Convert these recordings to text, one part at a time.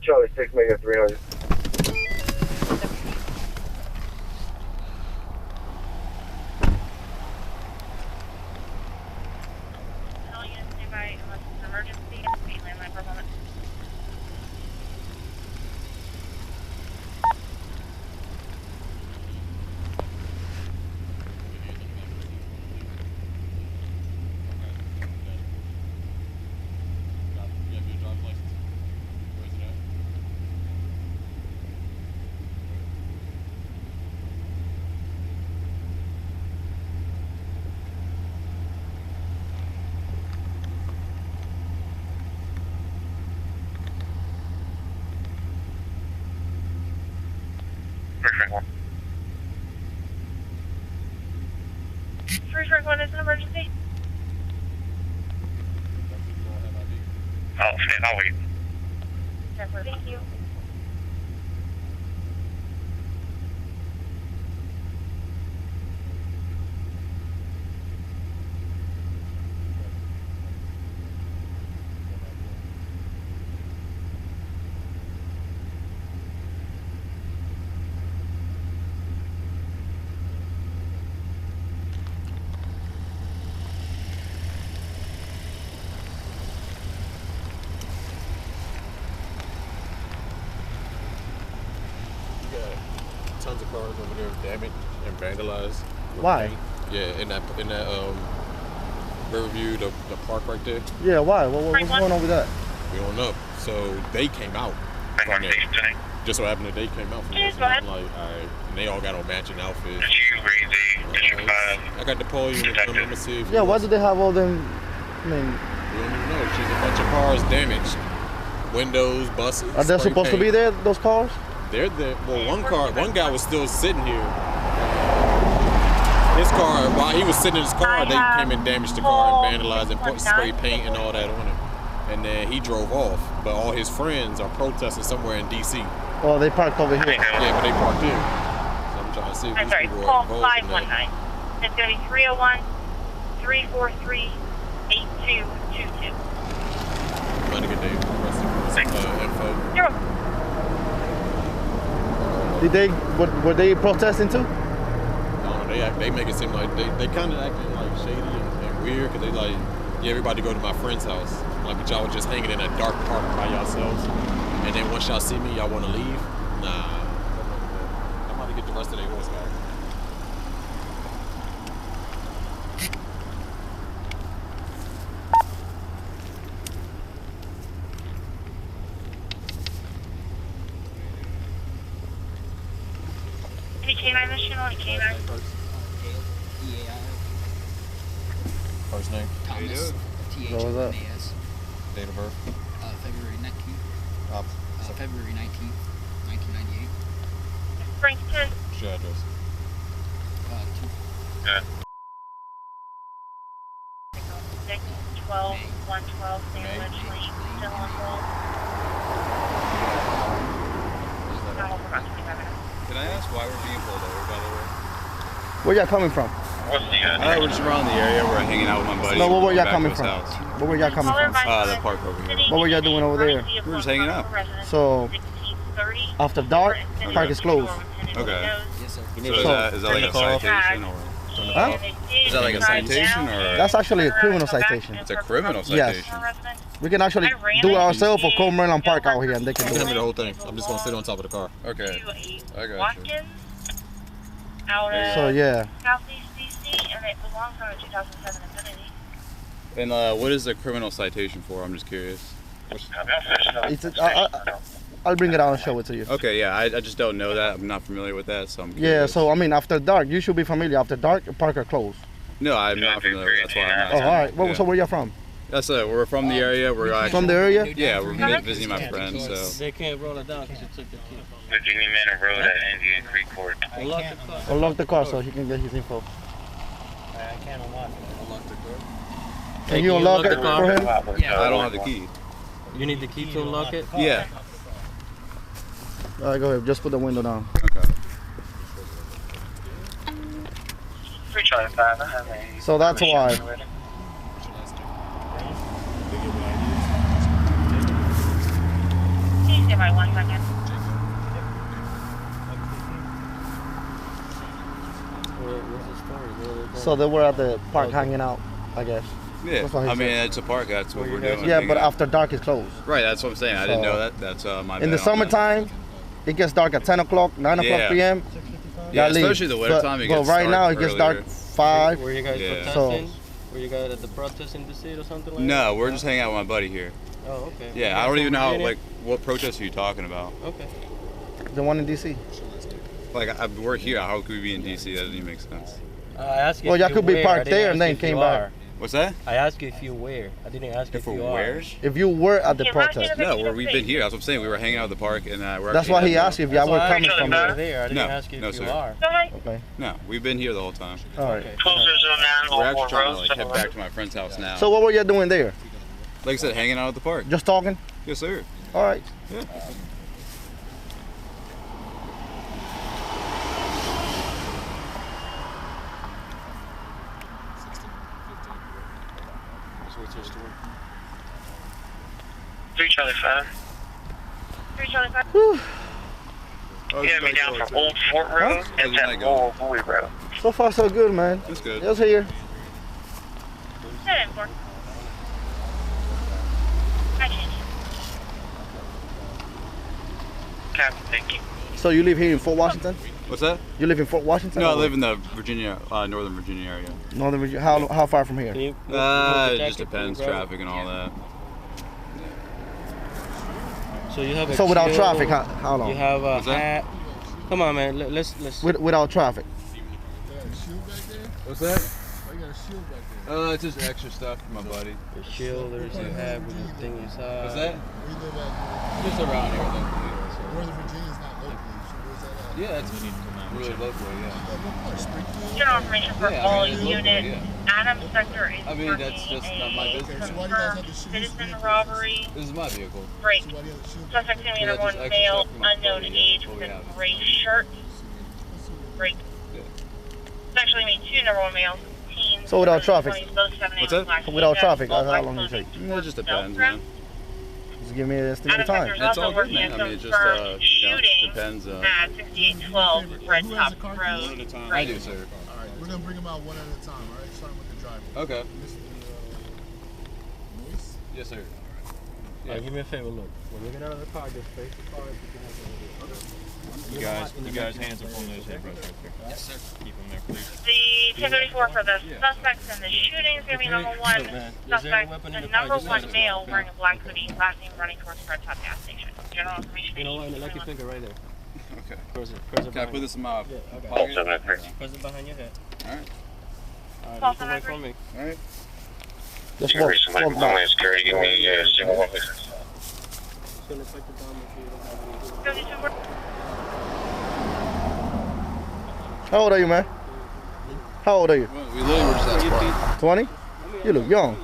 Charlie 6, make it 300. All units nearby, unless it's an emergency, be landline for a moment. First rank 1 is an emergency. Oh, shit, I'll wait. Thank you. Tons of cars over there damaged and vandalized. Why? Yeah, in that Riverview, the park right there. Yeah, why? What's going on with that? We don't know. So they came out from there. Just so happened that they came out from there. So I'm like, alright. And they all got on matching outfits. I got the pole unit. I'm gonna see if why do they have all them? I mean, we don't even know. She's a bunch of cars damaged. Windows, buses. Are they supposed to be there? Those cars? They're there. Well, one guy was still sitting here. His car, while he was sitting in his car, they came and damaged the car and vandalized and put spray paint and all that on it. And then he drove off. But all his friends are protesting somewhere in D.C. Oh, they parked over here. Yeah, but they parked here. So I'm trying to see if these people are call involved in 519. that. It's going to be 301-343-8222. Trying to get the rest of the info. Zero. Did they? Were they protesting too? I don't know. They make it seem like they kind of acting like shady and weird because they like, yeah, everybody go to my friend's house. Like, but y'all was just hanging in a dark park by yourselves. And then once y'all see me, y'all want to leave? Nah. I'm about to get the rest of their horse back. K9 mission on K9. First name? Thomas. What was that? Date of birth? February 19th. February 19th, 1998. Frank 10. What's your address? 112 Sandwich Lane, still on hold. Not over about 25 minutes. Can I ask why we're being pulled over, by the way? Where y'all coming from? We're just around the area. We're hanging out with my buddy. No, where were y'all Back coming to his from? house. Where were y'all coming from? The park over here. What were y'all doing over there? We're just hanging out. So, after dark, park is closed. Okay. Yes, sir. So is that like a citation or? Huh? Is that like a citation or? That's actually a criminal citation. It's a criminal Yes. citation. We can actually do it ourselves or call Maryland Park out here and they can You do can tell me it. the whole thing. I'm just going to sit on top of the car. Okay. I got you. Watkins, out of So, yeah. Southeast DC, and it belongs on a 2007 Infiniti. And what is the criminal citation for? I'm just curious. It's I'll bring it out and show it to you. Okay, yeah, I just don't know that. I'm not familiar with that, so I'm curious. Yeah, so I mean, after dark, you should be familiar. After dark, park are closed. No, I'm not familiar. That's why I'm Oh, asking. all right. Well, Yeah. so where y'all from? That's it. We're from the area. We're actually, From the area? Yeah, we're visiting my friends. So They can't roll it down because you took the key. Virginia Manor Road at Indian Creek Court. Unlock the car. Unlock the car so he can get his info. I can't unlock it. unlock the car. Can you unlock it for him? Yeah. I don't have the key. You need the key to unlock it? Yeah. All right, go ahead. Just put the window down. Okay. 325, I have a... So that's why. Stay by 1 second. What's the story? So they were at the park hanging out, I guess. Yeah, That's what he I mean, said. it's a park. That's what Where we're you guys doing. Yeah, hanging but out. after dark it's closed. Right, that's what I'm saying. I didn't So- know that. That's my bad. In the on that. summertime, it gets dark at 10 o'clock, 9 o'clock Yeah. p.m. Yeah, Y'all leave. especially the winter time. It But gets right dark now it gets dark earlier. 5. Were you guys Yeah. protesting? Were you guys at the protest in DC or something like that? No, we're just hanging out with my buddy here. Oh, okay. Yeah, I don't even know how, like, what protest are you talking about? Okay. The one in D.C. Like, we're here. How could we be in DC? That doesn't even make sense. I asked you Well, if y'all you could be were. parked I didn't there and ask then you if came you back. are. What's that? I asked you if you were. I didn't ask you If if you we're are. where? If you were at the Yeah, right protest, here. No, we've been here. That's what I'm saying. We were hanging out at the park, and we're. that's actually why he at the- asked you if y'all That's were why I coming asked from you if you there. were there. I didn't No, ask you no, if you sir. are. Go ahead. Okay, No, we've been here the whole time. all right. Okay. Closer zone 9 We're on actually War trying Road. to like head back to my friend's house now. So what were you doing there? Like I said, hanging out at the park. Just talking? Yes, sir. All right. Yeah. Three Charlie 5. 3 Charlie 5. Oh, You got me down for Old Fort Road How's and the night that going? Lowy Road. So far so good, man. That's good. Just here. Set in for. I changed. Captain, thank you. So you live here in Fort Washington? What's that? You live in Fort Washington? No, I or live in the Northern Virginia area. Northern Virginia. How far from here? Can you move the It jacket, just depends, grab it? traffic and all that. So you have a So without chill, traffic, how You long? have a What's that? hat. Come on, man. Let's. Without traffic. What's that? It's just extra stuff for my buddy. The shielders you have with the thing inside. What's that? Just around here. Northern Virginia is not locally, so where's that at? Yeah, it's really local, yeah. General information for Yeah, I all mean, it's local, units. yeah. Adams sector is I mean, that's just not my business. Okay, so why do you guys have confirmed to shoot citizen this robbery This is my vehicle. break. So why do you have to shoot Suspect Yeah, number just 1 extra male, stuff for my unknown buddy, yeah, age, what we with a have. gray shirt. Break. Yeah. It's actually me 2 number 1 males. Teens. So without early traffic? 20s, both 7 What's a.m. that? slash Without 8 traffic, all how black long does it clothing take? It just towards depends, Delta. man. Just give me an estimate of Adams time. sector is It's also all good, working man. at I mean, it just, confirmed shooting depends. at 6812 Red Who has Top the car keys? Road. One at a I Right. do, sir. All right, we're gonna bring them out one at a time. All right, starting with the driver. Okay. Mr. Moise. Yes, sir. All right, give me a favor. Look, when you get out of the car, just face the car. You guys hands up on those head rests right there. Yes, sir. Keep them there, please. The 1034 for the suspects in the shooting is going to be number 1 Look, man, is there a suspect, weapon the in the car? number Just 1 let us male know. wearing a black hoodie, last name running towards Red Top gas station. General information. You know what? Let your finger right there. Okay. Press it Can I behind put this in my Yeah, okay. pocket? 703. Press it behind your head. All right. All right, False look away number from me. All right. Just Security, walk somebody back. calling security, give me a single one, please. It's gonna affect the bomb if you don't have any. 32 How old are you, man? How old are you? Well, we literally were just at the park. 20? You look young.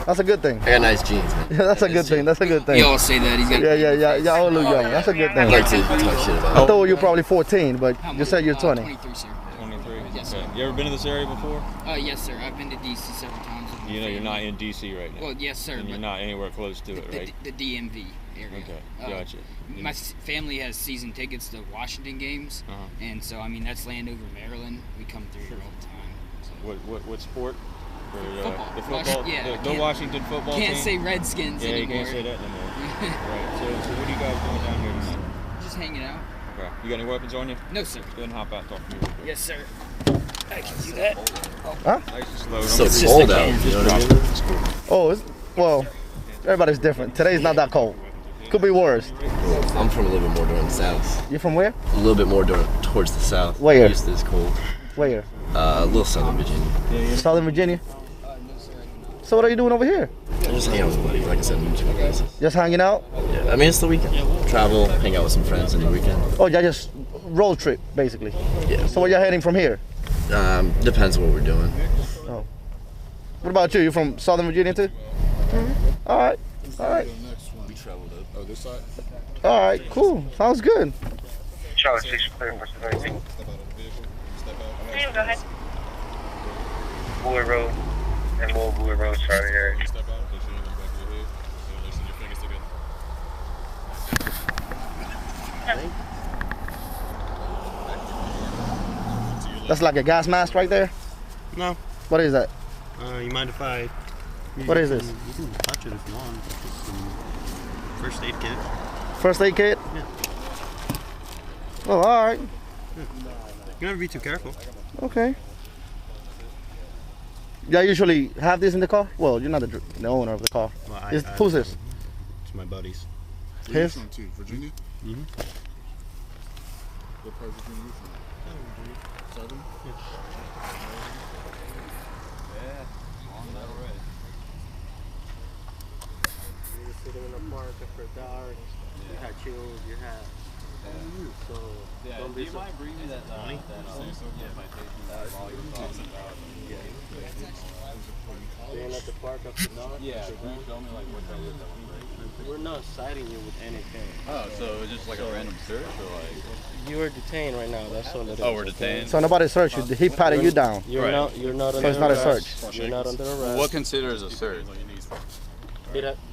That's a good thing. I got nice jeans, man. Yeah, that's a good thing. That's a good thing. You all say that. He's got. Yeah. Y'all all look young. That's a good I'd thing. like to talk shit about. I thought you were probably 14, but you said you're 20. 23, sir. 23. Yes, Okay. sir. You ever been to this area before? Yes, sir. I've been to DC several times. with my You know you're not family. in DC right now. Well, yes, sir. And you're but not anywhere close to it, the, right? the DMV area. Okay, gotcha. My family has season tickets to Washington games, Uh-huh. and so I mean that's Landover, Maryland. We come through here all the time. So. What sport? For, Football. The football. Yeah, I the can't- Washington football Can't team. say Redskins Yeah, you anymore. can't say that no more. Right. So what are you guys doing down here tonight? Just hanging out. Okay. You got any weapons on you? No, sir. Go ahead and hop out and talk to me real quick. Yes, sir. I can do that. Nice and slow. So Don't it's get- cold out, you know what I mean? Oh, well, everybody's different. Today's not that cold. Could be worse. I'm from a little bit more during the south. You from where? A little bit more towards the south. Where? Used to this cold. Where? A little southern Virginia. Southern Virginia? So what are you doing over here? I'm just hanging out with a buddy, like I said, in different places. Just hanging out? Yeah, I mean, it's the weekend. Travel, hang out with some friends on the weekend. Oh, y'all just road trip, basically. Yeah. So where y'all heading from here? Depends what we're doing. Oh. What about you? You from Southern Virginia too? All right. All right. The next one. We traveled up. Oh, this side? All right. Cool. Sounds good. Charlie 6, clear for civilian. Go ahead. Boy Road and Lower Boy Road, sorry, area. Step out in case you ain't back of your head. So listen, your fingers together. That's like a gas mask right there? No. What is that? You mind if I... What is this? You can touch it if you want. Just some first aid kit. First aid kit? Yeah. Oh, all right. You never be too careful. Okay. Y'all usually have this in the car? Well, you're not the owner of the car. Well, Who's this? It's my buddies. His? Virginia? Mm-hmm. What part of Virginia are you from? Southern? You were sitting in a park after dark. You had chills, you had... So, don't be so... mind bringing me that Being at the park after dark? Yeah, can you tell me like what that is? We're not citing you with anything. Oh, so it's just like a random search or like? You are detained right now, that's all it is. Oh, we're detained? So nobody searched you. He patted you down. You're not under So it's not a arrest. search. You're not under arrest. What considers a search?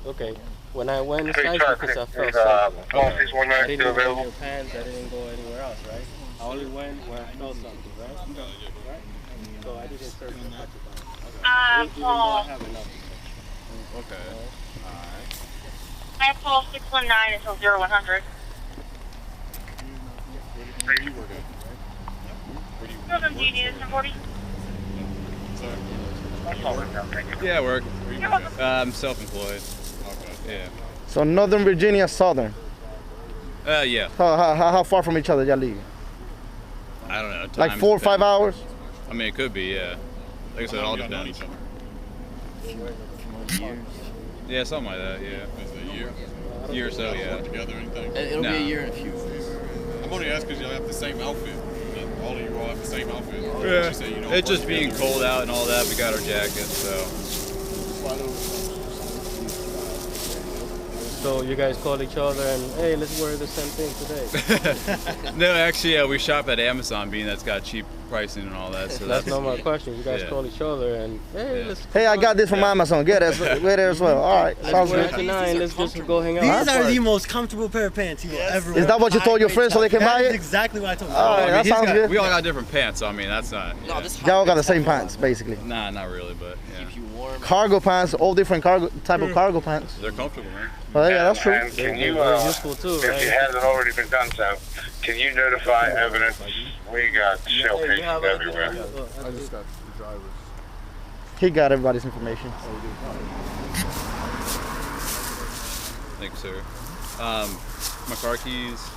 Okay. When I went inside you because I felt something. I didn't go in your pants, I didn't go anywhere else, right? I only went when I felt something, right? Right? So I didn't search and touch it down. Even though I have enough. Okay. Alright. I pull 619 until 0100. Where do you work at? Welcome, do you need a 40? Yeah, I work. I'm self-employed. Okay. Yeah. So Northern Virginia, Southern. Yeah. How far from each other y'all live? I don't know. Like 4 or 5 hours? I mean, it could be, yeah. Like I said, it all depends. Yeah, something like that, yeah. Is it a year? Year or so, yeah. Work together or anything? It'll be a year and a few. I'm only asking because y'all have the same outfit. All of you all have the same outfit. Yeah. You say you don't It's work just being together. cold out and all that. We got our jackets, so. So you guys called each other and, hey, let's wear the same thing today. No, actually, yeah, we shop at Amazon, being that's got cheap pricing and all that. So That's not my question. You guys yeah. called each other and, hey, let's... Hey, I got this from Amazon. Get it as well. All right. Sounds Wear good. it tonight. Let's just go hang out. These are the most comfortable pair of pants you will ever wear. Is that what you told your friends so they can buy That's it? exactly what I told them. All right, that sounds good. We all got different pants, so I mean, that's not. Yeah. Y'all got the same pants, basically. Nah, not really, but yeah. Cargo pants, all different type of cargo pants. They're comfortable, man. Well, yeah, that's true. And can you, useful too, if right? it hasn't already been done so, can you notify evidence? We got shell cases everywhere. I just got the drivers. He got everybody's information. Thank you, sir. My car keys,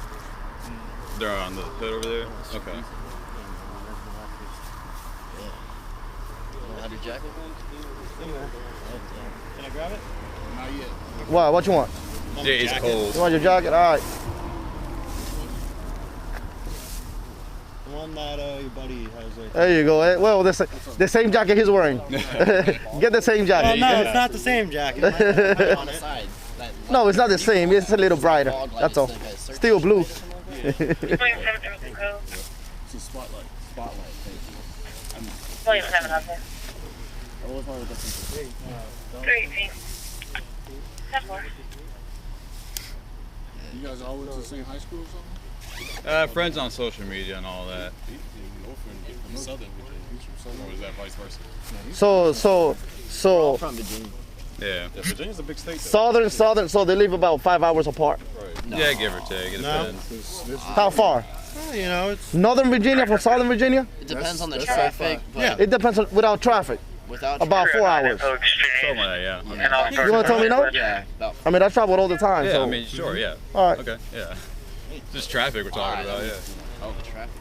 they're on the hood over there. Okay. Have your jacket? Can I grab it? Not yet. What? What you want? Yeah, it's cold. You want your jacket? All right. The one that your buddy has right There you go. Well, the same jacket he's wearing. Get the same jacket. no, it's not the same jacket. On the side. No, it's not the same. It's a little brighter. That's all. Still blue. It's a spotlight. Spotlight. Don't even have it out there. I was one of the 318. 10-4. You guys all went to the same high school or something? Friends on social media and all that. From Southern Virginia. Or is that vice versa? So From Virginia. Yeah. Yeah, Virginia's a big state, though. Southern, so they live about 5 hours apart. Right. Yeah, give or take. It depends. How far? You know, it's... Northern Virginia from Southern Virginia? It depends on the traffic, but Yeah. It depends on, without traffic. without About 4 hours. Something like that, yeah. You want to tell me no? Yeah, about I mean, I traveled all the time. Yeah, so. I mean, sure, yeah. All right. Okay, yeah. Just traffic we're talking about, yeah. oh, the traffic.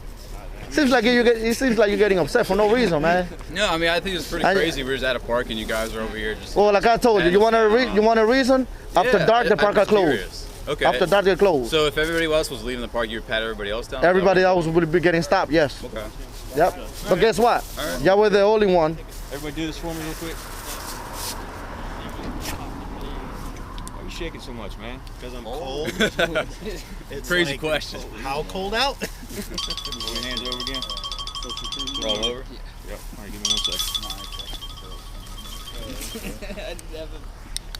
Seems like it seems like you're getting upset for no reason, man. No, I mean, I think it's pretty crazy. We're just at a park and you guys are over here just... Well, like I told you, you want a reason? After Yeah, dark, the park I'm are closed. curious. Okay. After dark, they're closed. So if everybody else was leaving the park, you would pat everybody else down? Everybody else would be getting stopped, yes. Okay. Yep. But guess what? Right. Y'all were the only one. Everybody do this for me real quick. Why are you shaking so much, man? Because I'm cold. It's Crazy like, question. How cold out? Roll your hands over again. Roll over? Yep. All right, give me 1 sec.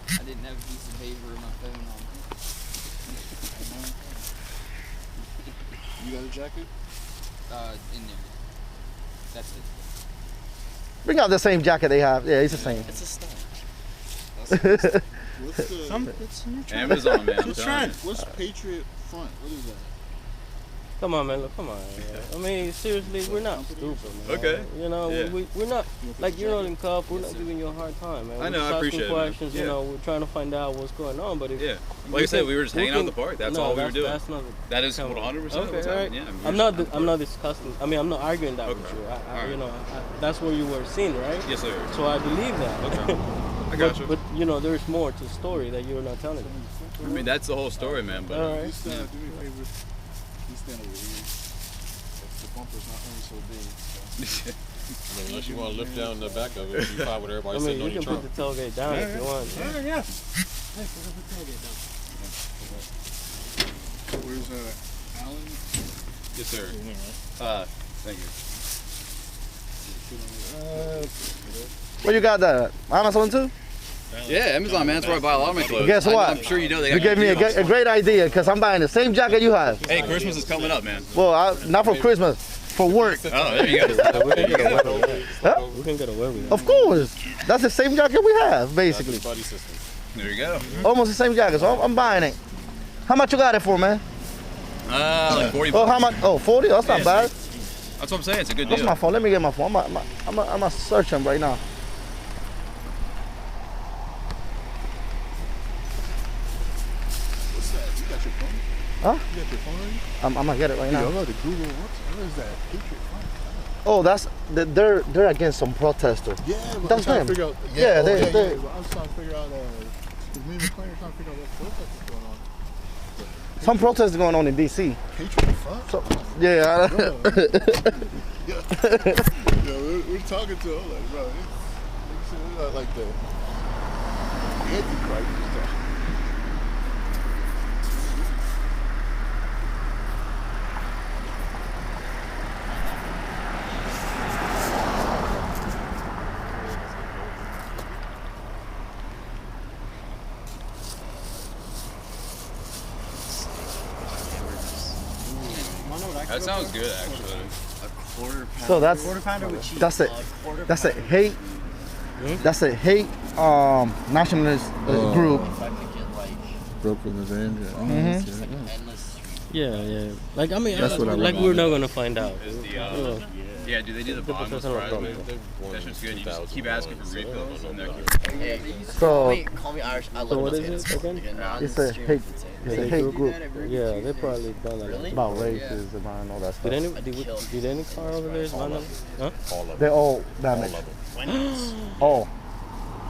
I didn't have a piece of paper in my phone on. You got a jacket? In there. That's it. Bring out the same jacket they have. Yeah, it's the same. It's a style. What's the... It's a new trend. Amazon, man. It's a trend. What's Patriot Front? What is that? Come on, man. Look, come on. I mean, seriously, we're not stupid, man. Okay. You know, Yeah. we're not, like, you're not in cuff. We're not giving you a hard time, man. I know, We're I just appreciate asking it, man. questions, Yeah. you know, we're trying to find out what's going on. But if, Yeah. Like I said, we were just hanging out in the park. That's all we were doing. That's not That is 100%. Okay, all right. Yeah, I'm not discussing. I mean, I'm not arguing that with you. Alright. You know, that's where you were seen, right? Yes, sir. So I believe that. Okay. I got you. But you know, there's more to the story that you're not telling me. I mean, that's the whole story, man. But All right. You stand, do me a favor. You stand over here. The bumper's not only so big. So. I mean, unless you want to lift down the back of it, you fine with everybody I mean, sitting on you your can trunk. put the tailgate down if you want. Yeah. Where's Alan? yes, sir. Thank you. Where you got that? Amazon too? Yeah, Amazon, man. That's where I buy a lot of my clothes. Guess what? I'm sure you know they got You gave me a great idea because I'm buying the same jacket you have. Hey, Christmas is coming up, man. Well, not for Christmas, for work. Oh, there you go. Huh? We can get away with it. Of course. That's the same jacket we have, basically. Buddy system. There you go. Almost the same jacket, so I'm buying it. How much you got it for, man? Like 40 Oh, bucks. how much? Oh, 40? That's not bad. That's what I'm saying. It's a good What's deal. my phone? Let me get my phone. I'm gonna search him right now. What's that? You got your phone? Huh? You got your phone on you? I'm gonna get it right Yeah, now. I'm about to Google. What is that? Patriot Front? Oh, that's they're against some protester. Yeah, but That's I'm trying them. to figure out. Yeah, but I'm they- trying to figure out. Me and McLean are trying to figure out what protest is going on. Some protests going on in D.C. Patriot Front? So, yeah. Yeah, we're talking to him like, bro, it's not like the Antichrist and stuff. That sounds good, actually. So that's a hate. That's a hate nationalist group. Broke from the van. Yeah. Like, I mean, That's what I like we're not gonna find out. Yeah, do they do the bottom doesn't fries, look man? good. That's just good. You just keep asking for refills, and they'll keep. So Call me Irish. I love So what is it again? it's a hate. It's a hate group Yeah, they probably done that. about racism and all that stuff. Did any car over there vandalized? Huh? All of them. They're all damaged. Oh,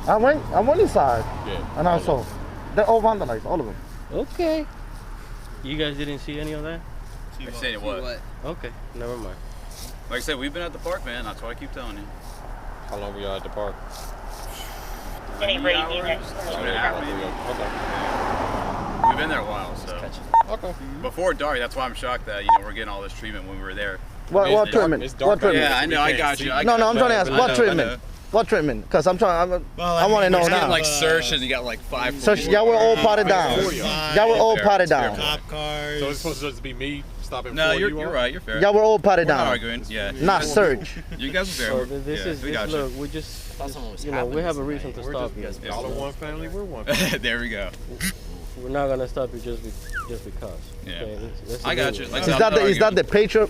I went inside Yeah. and I saw they're all vandalized, all of them. Okay. You guys didn't see any of that? You're saying what? Okay, never mind. Like I said, we've been at the park, man. That's why I keep telling you. How long were y'all at the park? Any rating? Okay. We've been there a while, so. Okay. Before dark, that's why I'm shocked that we're getting all this treatment when we were there. What treatment? It's dark. What treatment? Yeah, I know. I got you. No, I'm trying to ask I what know, I treatment? know. What treatment? Because I want to know It's now. getting like searched, and you got like 5. So y'all were all potted down. Y'all were all potted down. Cop cars. So it's supposed to just be me stopping No, for you're you all? right. You're fair. Y'all were all potted We're not down. arguing. Yeah. Not search. You guys are fair. So this Yeah, is we got look, you. we just you know, we have a reason to stop you. Y'all are one family, we're one family. There we go. We're not gonna stop you just because. Yeah. Okay, let's I got do you. it. Like, Is that the Patriot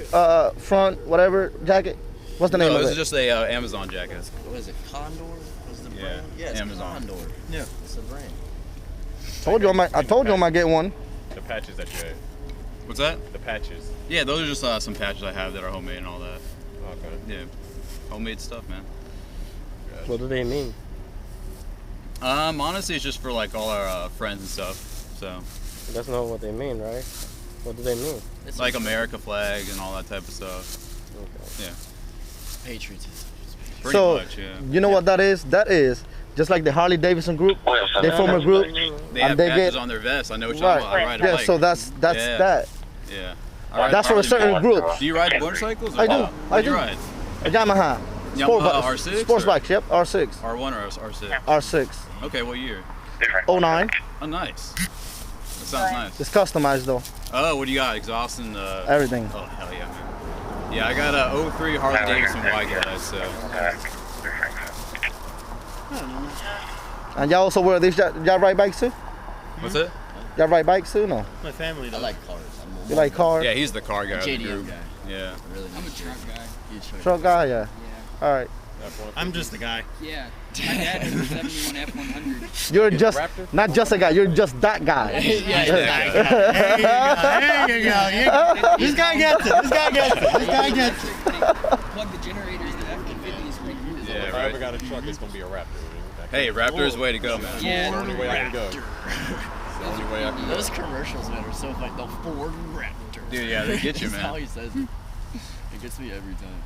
Front whatever jacket? What's the name No, of this it? is just a Amazon jacket. What is it? Condor? What's the Yeah, brand? Yeah, it's Amazon. Condor. Yeah. It's a brand. I told you I might get one. The patches that you had. What's that? The patches. Yeah, those are just some patches I have that are homemade and all that. Okay. Yeah, homemade stuff, man. What do they mean? Honestly, it's just for like all our friends and stuff. So, That's not what they mean, right? What do they mean? It's like America flag and all that type of stuff. Okay. Yeah, patriotism. pretty So much. Yeah. you know what that is? That is just like the Harley Davidson group. They form a group. They have and they patches get on their vests. I know what you're talking about. I ride a Yeah, bike. so that's Yeah. that. Yeah. I ride That's for a Harley certain bike. group. Do you ride motorcycles? Or I do. what? I What do do. you ride? A Yamaha. Yamaha R6 Sports or- bikes, yep, R6. R1 or R6? R6. Okay, what year? 09. Oh, nice. That sounds nice. It's customized though. Oh, what do you got? Exhaust and Everything. Oh hell yeah, man. Yeah, I got a 03 Harley Davidson Y guys. So. And y'all also wear these? Y'all ride bikes too? What's it? Y'all ride bikes too? No. My family does. I like cars. You like cars? Yeah, he's the car guy. JDM guy. Yeah. Really I'm a nice. truck guy. Truck guy, yeah. All right. I'm just the guy. Yeah. My dad has a 71 F100. You're just not just a guy. You're just that guy. Yeah, There you go. This guy gets it. This guy gets it. This guy gets it. Plug the generators in the F-150 is pretty cool. Yeah, If I ever got a truck, it's gonna be a Raptor. Hey, Raptor's the way to go, man. Yeah. It's the only way I can go. It's the only way I can go. Those commercials, man, are so funny. The Ford Raptor. Dude, yeah, they get you, That's man. how he says it. It gets me every time.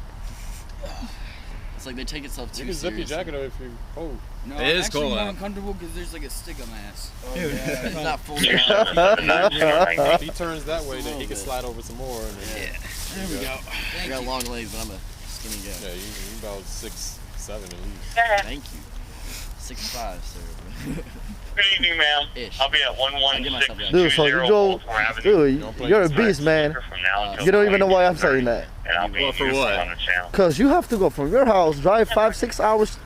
It's like they take itself too You can zip your seriously. jacket up if you. Oh. No, It is actually cool, more man. uncomfortable because there's like a stick on my ass. Dude, It's not full. If he turns that way, then he can slide over some more. And then, There we go. I got long legs, but I'm a skinny guy. Yeah, you about 6'7" at least. Thank you. 6'5", sir. Good evening, ma'am. Ish. I'll be at I give myself 11620 that. Dude, so you drove. Baltimore Avenue. Dude, you're a beast, man. From now until You don't even know why I'm saying that. And I'll be Well, for useful what? on the channel. Cause you have to go from your house, drive 5-6 hours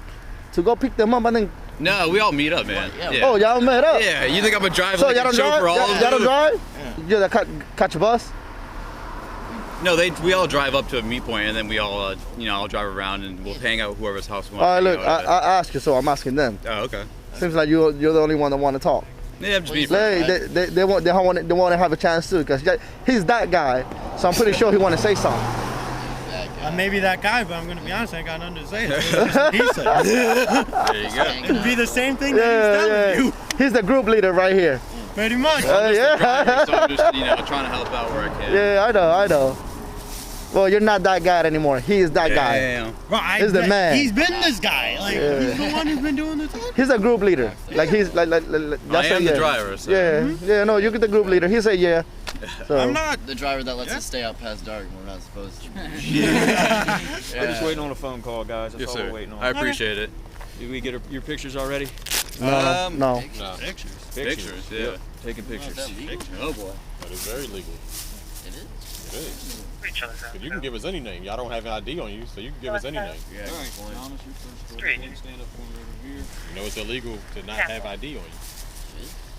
to go pick them up, and then No, we all meet up, man. Yeah. oh, y'all met up. Yeah, you think I'm gonna drive So like y'all a don't drive? chauffeur all Y'all don't drive? You just catch a bus? No, we all drive up to a meet point, and then we all, I'll drive around and we'll hang out at whoever's house we want. All right, look, to hang out at. I asked you, so I'm asking them. Oh, okay. Seems like you're the only one that want to talk. Yeah, I'm just being friendly. They want to have a chance too, because he's that guy. So I'm pretty sure he want to say something. I may be that guy, but I'm going to be honest, I ain't got nothing to say. It's what he said. There you go. It could be the same thing that he's telling you. He's the group leader right here. Pretty much. Yeah. Driver, so I'm just, trying to help out where I can. Yeah, I know. Well, you're not that guy anymore. He is that guy. Damn. Bro, He's the man. He's been this guy. Like, he's the one who's been doing this. He's a group leader. Like he's like I am the driver, so. Yeah, no, you get the group leader. He said yeah. So. I'm not. The driver that lets us stay out past dark when we're not supposed to. We're just waiting on a phone call, guys. That's Yes, all sir. we're waiting on. I appreciate it. Did we get your pictures already? No. Pictures, yeah. Yep. Taking pictures. Oh boy. That is very legal. It is. It is. But you can give us any name. Y'all don't have an ID on you, so you can give us any name. Yeah. All right. Street. Stand up for me over here. You know it's illegal to not have ID on you.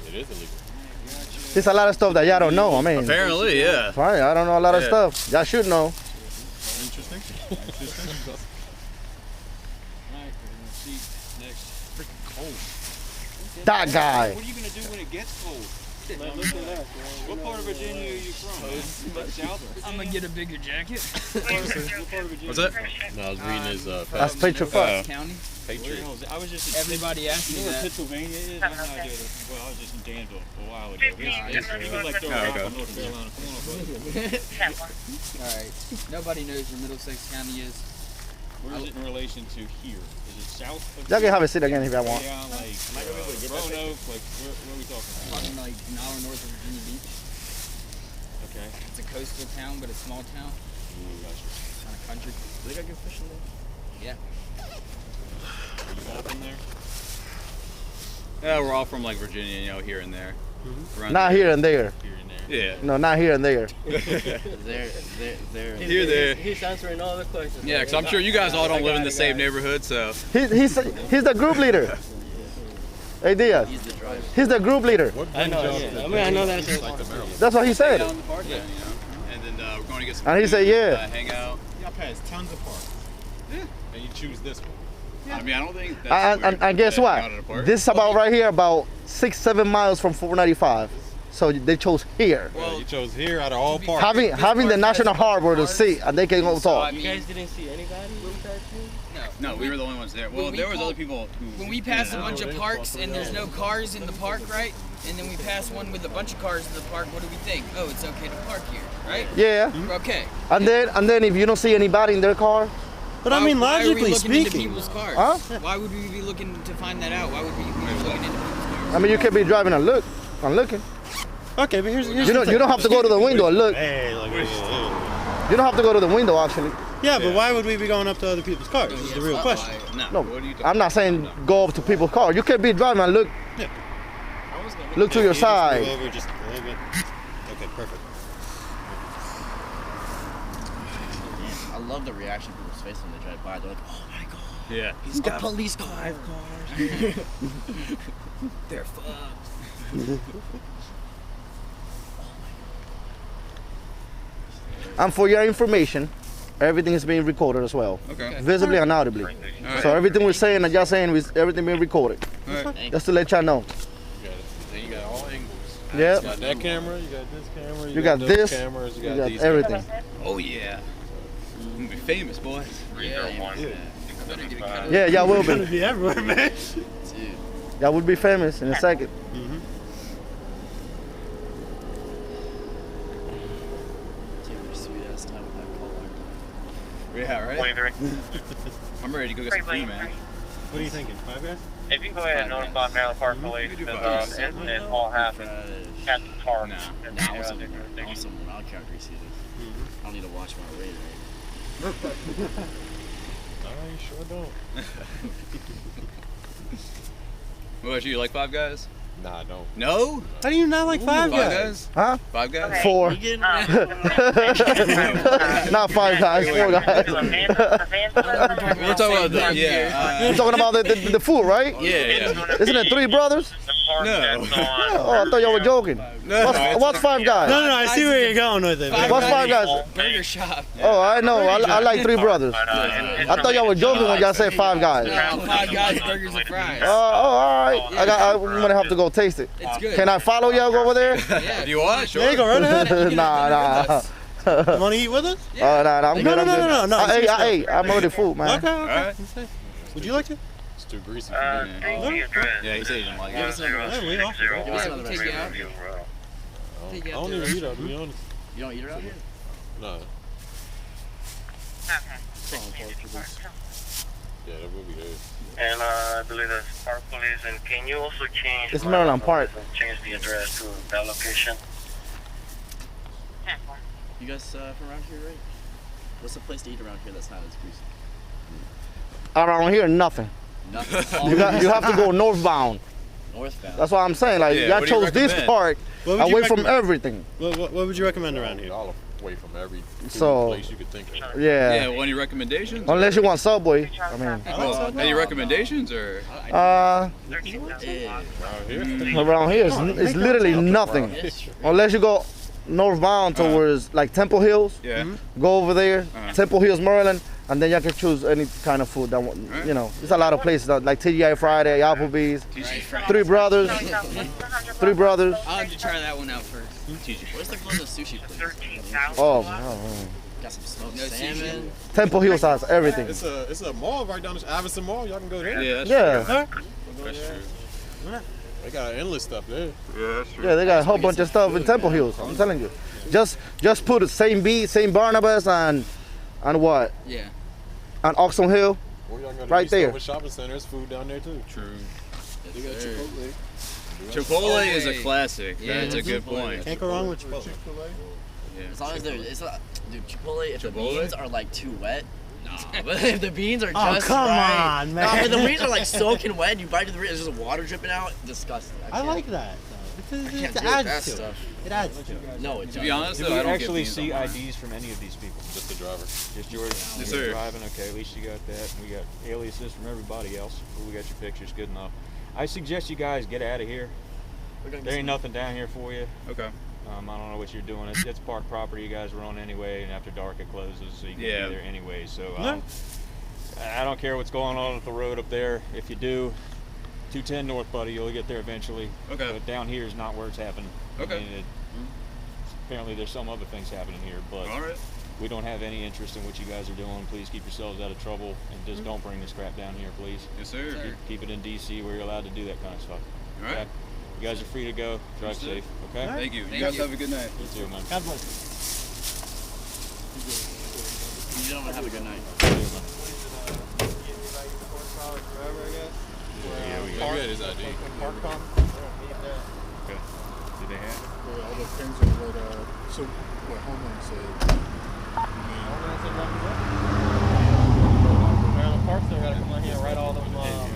It is illegal. There's a lot of stuff that y'all don't know. I mean, Apparently, yeah. fine. I don't know a lot of Yeah. stuff. Y'all should know. Interesting. Alright, we're gonna see next. Freaking cold. That guy. What are you gonna do when it gets cold? Look at that. What part of Virginia are you from? Like South Virginia? I'm gonna get a bigger jacket. What part of Virginia? What's that? No, I was reading his That's Patriot Front. County. Patriot. I was just Everybody asked You me know where that. Pennsylvania is? I'm not there. Well, I was just in Danville a while ago. It was like throwing off on North Carolina. Come on, bro. Alright. Nobody knows where Middlesex County is. Where is it in relation to here? Is it south of Y'all can have a seat again if y'all want. Yeah, like Roanoke, like where are we talking? Talking like an hour north of Virginia Beach. Okay. It's a coastal town, but a small town. Gotcha. Kind of country. They got good fishing there. Yeah. Are you all from there? Yeah, we're all from like Virginia, here and there. Around Not there. here and there. Here and there. Yeah. No, not here and there. There. Here, there. He's answering all the questions. Yeah, because I'm sure you guys all don't live in the same neighborhood, so. He's the group leader. Hey Diaz. He's the driver. He's the group leader. I know. Yeah. I mean, I know that's That's what he said. Down the park, yeah. And then we're going to get some And he food, said, yeah. hang out. Y'all pass tons of parks. And you choose this one. I mean, I don't think that's And guess what? This is about right here, about 6-7 miles from 495. So they chose here. Well, you chose here out of all parks. Having the National Harbor to see, and they can go talk. You guys didn't see anybody with that too? No, we were the only ones there. Well, there was other people who. When we pass a bunch of parks and there's no cars in the park, right? And then we pass one with a bunch of cars in the park, what do we think? Oh, it's okay to park here, right? Yeah. Okay. And then if you don't see anybody in their car, But I mean, why are we logically looking into speaking. people's cars? Huh? Why would we be looking to find that out? Why would we be looking into people's cars? I mean, you can be driving and look. I'm looking. Okay, but here's You don't have to go to the window and look. Hey, look. You don't have to go to the window actually. Yeah, but why would we be going up to other people's cars? This is the real question. No, I'm not saying go up to people's car. You can be driving and look to your side. Over just little bit. Okay, perfect. I love the reaction people's face when they drive by. They're like, oh my god. Yeah. He's got a police car. 5 cars. They're fucked. And for your information, everything is being recorded as well. Okay. Visibly and audibly. Right. So everything we're saying and y'all saying is everything being recorded. Right. Just to let y'all know. You got all angles. Yeah. You got that camera, you got this camera, You got those this, cameras, you got got these everything. Oh yeah. We're gonna be famous, boys. Yeah, y'all will Gonna be. be everywhere, man. Dude. Y'all would be famous in a second. Take your sweet ass time with that collar. Yeah, right? I'm ready to go get some food, man. What are you thinking? 5 guys? If you go ahead and notify Maryland Park Police, because it all happened at the park. I want some wild count greasy. I don't need to watch my weight. I sure don't. What about you? You like Five Guys? Nah, I don't. No? How do you not like 5 guys? Huh? 5 Guys? 4. Not 5 guys, 4 guys. We're talking about the, yeah. You're talking about the food, right? Yeah. Isn't it 3 brothers? No. Oh, I thought y'all were joking. No. What's 5 guys? No, I see where you're going with it. What's 5 guys? Burger shop. Oh, I know. I like 3 brothers. I thought y'all were joking when y'all said 5 guys. 5 guys, burgers and fries. All right. I'm gonna have to go taste it. It's good. Can I follow y'all over there? Yeah. If you want, sure. Yeah, go right ahead. Nah. You want to eat with us? Nah, I'm good. I'm good. No. I ate. I'm already full, man. Okay. Alright. Would you like to? It's too greasy for me. Yeah, he said he didn't like it. Yeah, we all. Yeah, we'll take you out. Take I you out don't to even the eat out, to be honest. You don't eat around here? Nah. Yeah, that would be good. And I believe that's Park Police. And can you also change? It's Maryland Park. Change the address to that location. You guys from around here, right? What's the place to eat around here that's not as greasy? Around here, nothing. Nothing. You have to go northbound. Northbound. That's what I'm saying. Like Yeah, y'all what do you chose this recommend? park What would you away from recommend? everything. What would you recommend around here? All away from every So- place you could think of. Yeah, Yeah. well, any recommendations? Unless you want Subway. I mean, Any recommendations or? Yeah. Around here? around here it's literally nothing. Yes, sure. Unless you go northbound towards like Temple Hills. Yeah. Go over there, Uh-huh. Temple Hills, Maryland, and then you can choose any kind of food that you know. There's a lot of places like TGI Friday, Applebee's, Three Brothers. I'll have to try that one out first. Where's the closest sushi place? Oh, Got some smoked No salmon. Temple Hills has everything. It's a mall right down the Iverson Mall. Y'all can go there. Yeah, that's Yeah, true. That's true. They got endless stuff there. Yeah, that's true. yeah, they got a whole bunch of stuff in Temple Hills. I'm telling you, just put the same Barnabas and what? Yeah. And Oxon Hill. Or y'all can go to Right there. East Over Shopping Center. There's food down there too. True. They got Chipotle. Chipotle is a classic. Yeah, That's a good Chipotle. point. Can't go wrong with Chipotle. As long as dude, Chipotle, if the Chipotle? beans are like too wet, nah. But if the beans are Oh, just come right, on, Nah, man. but the beans are like soaking wet, you bite into the beans, there's just water dripping out, disgusting. I can't- like that. Though. I It can't deal with adds that to it. stuff. It adds to it. No, it To be honest, Did though, we I don't actually get see beans on mine. IDs from any of these people? Just the driver. Just yours? Yes, You're sir. Driving, okay, at least you got that. We got aliases from everybody else. We got your pictures, good enough. I suggest you guys get out of here. We're gonna get There ain't some- nothing down here for you. Okay. I don't know what you're doing. It's park property you guys are on anyway, and after dark it closes, so you can Yeah. be there anyway. So Yeah. I don't care what's going on at the road up there. If you do, 210 north, buddy, you'll get there eventually. Okay. But down here is not where it's happening. Okay. I mean, apparently there's some other things happening here, but All right. we don't have any interest in what you guys are doing. Please keep yourselves out of trouble, and just don't bring this crap down here, please. Yes, sir. Keep it in DC where you're allowed to do that kind of stuff. All right. Okay? You guys are free to go. Drive Understood. safe, okay? Thank you. Thank You guys you. have a good night. You too, man. God bless. You gentlemen have a good night. Yeah, we got his ID. Okay. Did they have it? Well, all depends on what Homeland said. Maryland Park still gotta come on here and write all them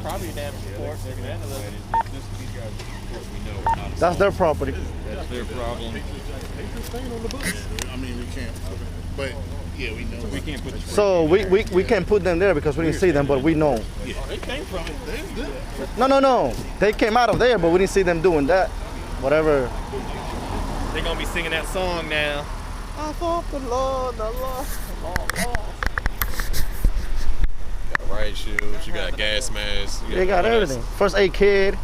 property damage reports at the end of this. We know we're not That's their property. That's their problem. I mean, we can't. But yeah, we know. We can't put the So we can't put them there because we didn't see them, but we know. Yeah, they came from it. They did. No. They came out of there, but we didn't see them doing that. Whatever. They're gonna be singing that song now. I thought the Lord. You got riot shoes, you got gas masks. They got everything. First aid kit.